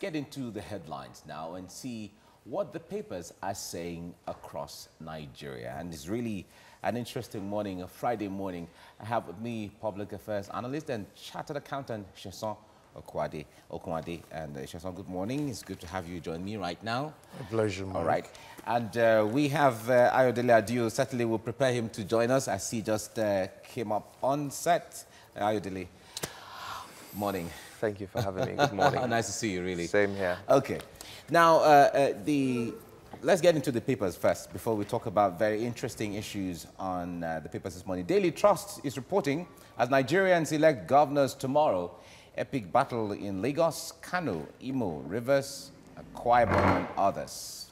get into the headlines now and see what the papers are saying across Nigeria. And it's really an interesting morning, a Friday morning. I have with me public affairs analyst and chartered accountant Sheson Okwade. And Sheson, good morning. It's good to have you join me right now. A pleasure, Mike. All right. And we have Ayodele Adio. Certainly we'll prepare him to join us as he just came up on set. Ayodele, morning. Thank you for having me. Good morning. Nice to see you, really. Same here. Okay. Now, let's get into the papers first before we talk about very interesting issues on the papers this morning. Daily Trust is reporting as Nigerians elect governors tomorrow, epic battle in Lagos, Kano, Imo, Rivers, Akwa Ibom, and others.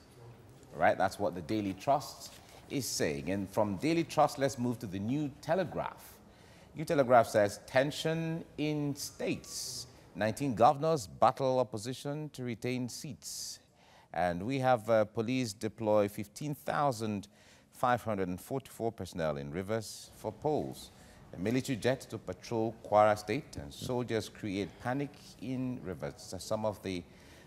All right, that's what the Daily Trust is saying. And from Daily Trust, let's move to the New Telegraph. New Telegraph says tension in states. 19 governors battle opposition to retain seats. And we have police deploy 15,544 personnel in Rivers for polls. A military jet to patrol Kwara State, and soldiers create panic in Rivers. So some of the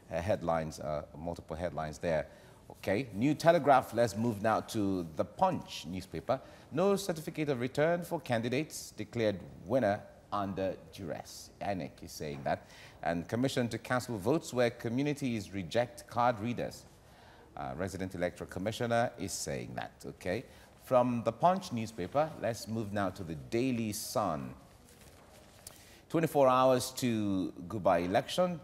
headlines, multiple headlines there. Okay, New Telegraph, let's move now to the Punch newspaper. No certificate of return for candidates declared winner under duress. INEC is saying that. And commission to cancel votes where communities reject card readers. Resident Electoral Commissioner is saying that, okay. From the Punch newspaper, let's move now to the Daily Sun. 24 hours to goodbye election.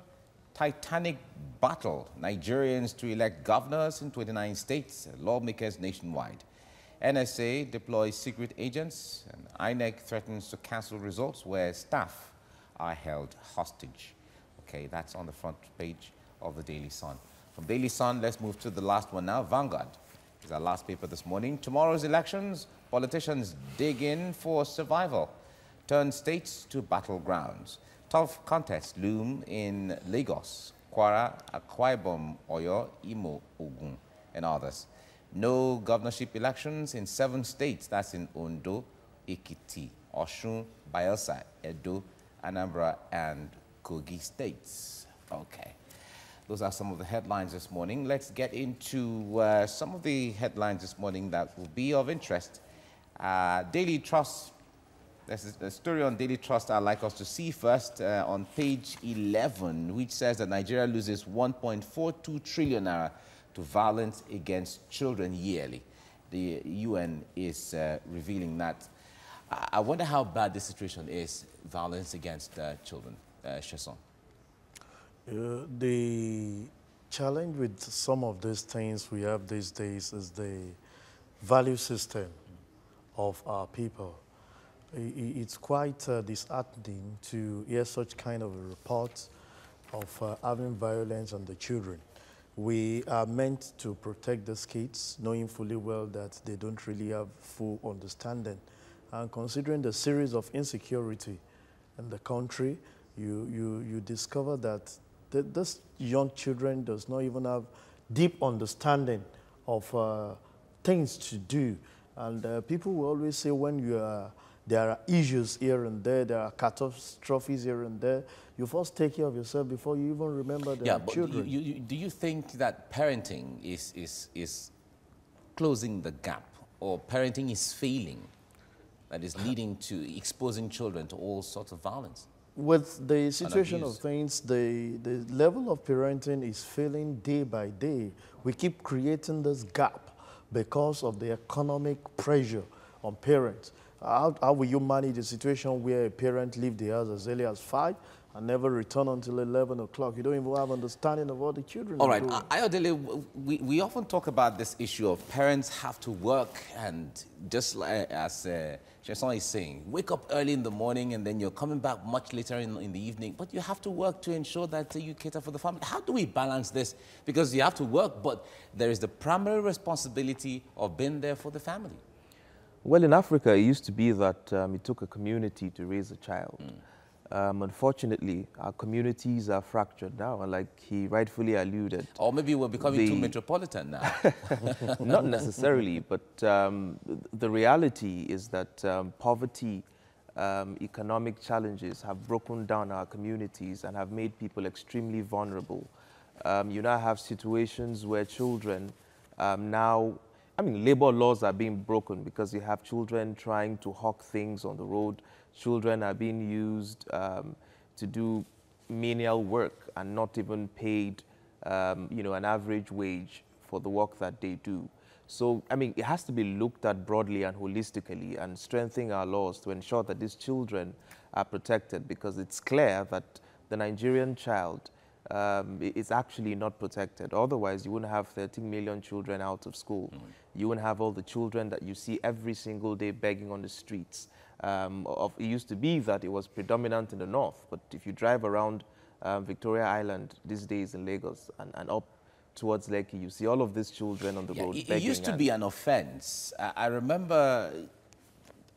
Titanic battle. Nigerians to elect governors in 29 states, lawmakers nationwide. NSA deploys secret agents, and INEC threatens to cancel results where staff are held hostage. Okay, that's on the front page of the Daily Sun. From Daily Sun, let's move to the last one now. Vanguard is our last paper this morning. Tomorrow's elections, politicians dig in for survival. Turn states to battlegrounds. Tough contests loom in Lagos, Kwara, Akwa Ibom, Oyo, Imo, Ogun, and others. No governorship elections in 7 states. That's in Ondo, Ekiti, Osun, Bayelsa, Edo, Anambra, and Kogi states. Okay. Those are some of the headlines this morning. Let's get into some of the headlines this morning that will be of interest. Daily Trust. There's a story on Daily Trust I'd like us to see first on page 11, which says that Nigeria loses 1.42 trillion naira to violence against children yearly. The UN is revealing that. I wonder how bad the situation is, violence against children. Sheson. The challenge with some of these things we have these days is the value system of our people. It's quite disheartening to hear such kind of a report of having violence on the children. We are meant to protect these kids, knowing fully well that they don't really have full understanding. And considering the series of insecurity in the country, you discover that these young children does not even have deep understanding of things to do. And people will always say when there are issues here and there are catastrophes here and there, you first take care of yourself before you even remember the children. Do you think that parenting is closing the gap, or parenting is failing, that is leading to exposing children to all sorts of violence? With the situation of things, the level of parenting is failing day by day. We keep creating this gap because of the economic pressure on parents. How will you manage a situation where a parent leaves the house as early as 5 and never return until 11 o'clock? You don't even have understanding of what the children All right, doing. Ayodele, we often talk about this issue of parents have to work, and just like as Sheson is saying, wake up early in the morning and then you're coming back much later in the evening, but you have to work to ensure that you cater for the family. How do we balance this? Because you have to work, but there is the primary responsibility of being there for the family. Well, in Africa, it used to be that it took a community to raise a child. Unfortunately, our communities are fractured now, and like he rightfully alluded. Or maybe we're becoming too metropolitan now. Not necessarily, but the reality is that poverty, economic challenges have broken down our communities and have made people extremely vulnerable You now have situations where children now, I mean, labor laws are being broken because you have children trying to hawk things on the road. Children are being used to do menial work and not even paid, you know, an average wage for the work that they do. So, I mean, it has to be looked at broadly and holistically and strengthening our laws to ensure that these children are protected, because it's clear that the Nigerian child is actually not protected. Otherwise, you wouldn't have 13 million children out of school. You wouldn't have all the children that you see every single day begging on the streets. It used to be that it was predominant in the north, but if you drive around Victoria Island these days in Lagos and up towards Lekki, you see all of these children on the road begging. It used to be an offense. I remember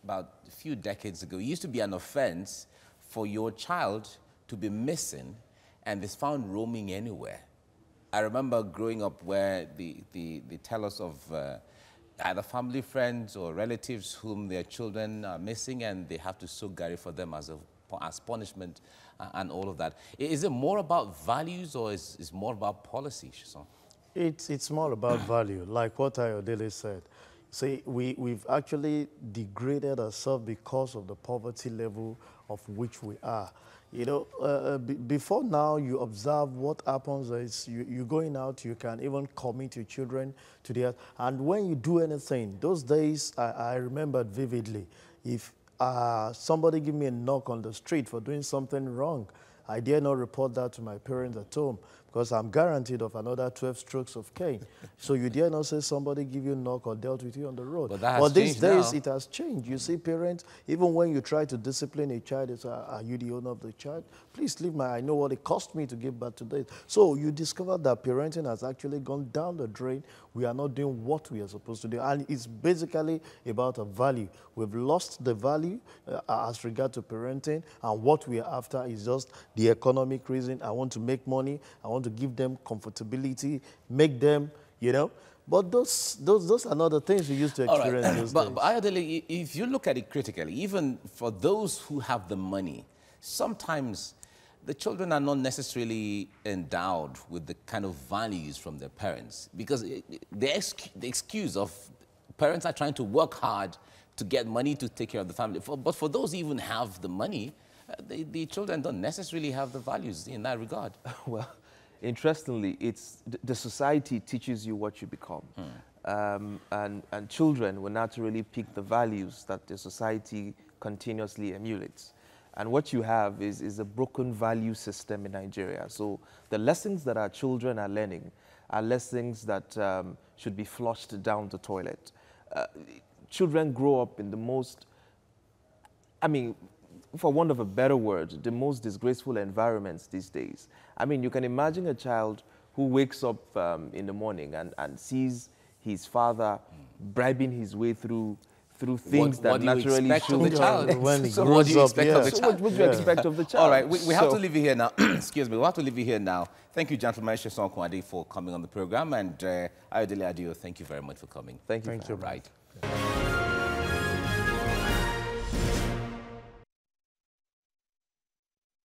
about a few decades ago, it used to be an offense for your child to be missing and is found roaming anywhere. I remember growing up where they tell us of either family friends or relatives whom their children are missing, and they have to soak Gary for them as punishment and all of that. Is it more about values, or is it more about policy, Chisom? It's more about value, like what Ayodele said. See, we've actually degraded ourselves because of the poverty level of which we are. You know, before now, you observe what happens is you're going out, you can even commit your children to the earth. And when you do anything, those days, I remembered vividly, if somebody give me a knock on the street for doing something wrong, I dare not report that to my parents at home, because I'm guaranteed of another 12 strokes of cane. So you dare not say somebody give you a knock or dealt with you on the road. But these days, now. it has changed. You see parents, even when you try to discipline a child, they say, are you the owner of the child? Please leave I know what it cost me to give birth to this. So you discover that parenting has actually gone down the drain. We are not doing what we are supposed to do. And it's basically about a value. We've lost the value as regard to parenting, and what we are after is just the economic reason. I want to make money. I want to give them comfortability, make them, you know. But those are not the things we used to experience those days. But Ayodele, if you look at it critically, even for those who have the money, sometimes the children are not necessarily endowed with the kind of values from their parents, because the excuse of parents are trying to work hard to get money to take care of the family. But for those who even have the money, the children don't necessarily have the values in that regard. Well, interestingly, it's the society teaches you what you become. And children will naturally pick the values that the society continuously emulates. And what you have is a broken value system in Nigeria. So the lessons that our children are learning are lessons that should be flushed down the toilet. Children grow up in the most, I mean, for want of a better word, the most disgraceful environments these days. I mean, you can imagine a child who wakes up in the morning and sees his father bribing his way through things that naturally should be the child. When he So grows what do you up, expect yeah. of the So child? what would you expect of the child? All right, we have to leave you here now. Excuse me, we have to leave you here now. Thank you, gentlemen, Chisom Kwade, for coming on the program, and Ayodele Adio, thank you very much for coming. Thank you. Thank you. Right.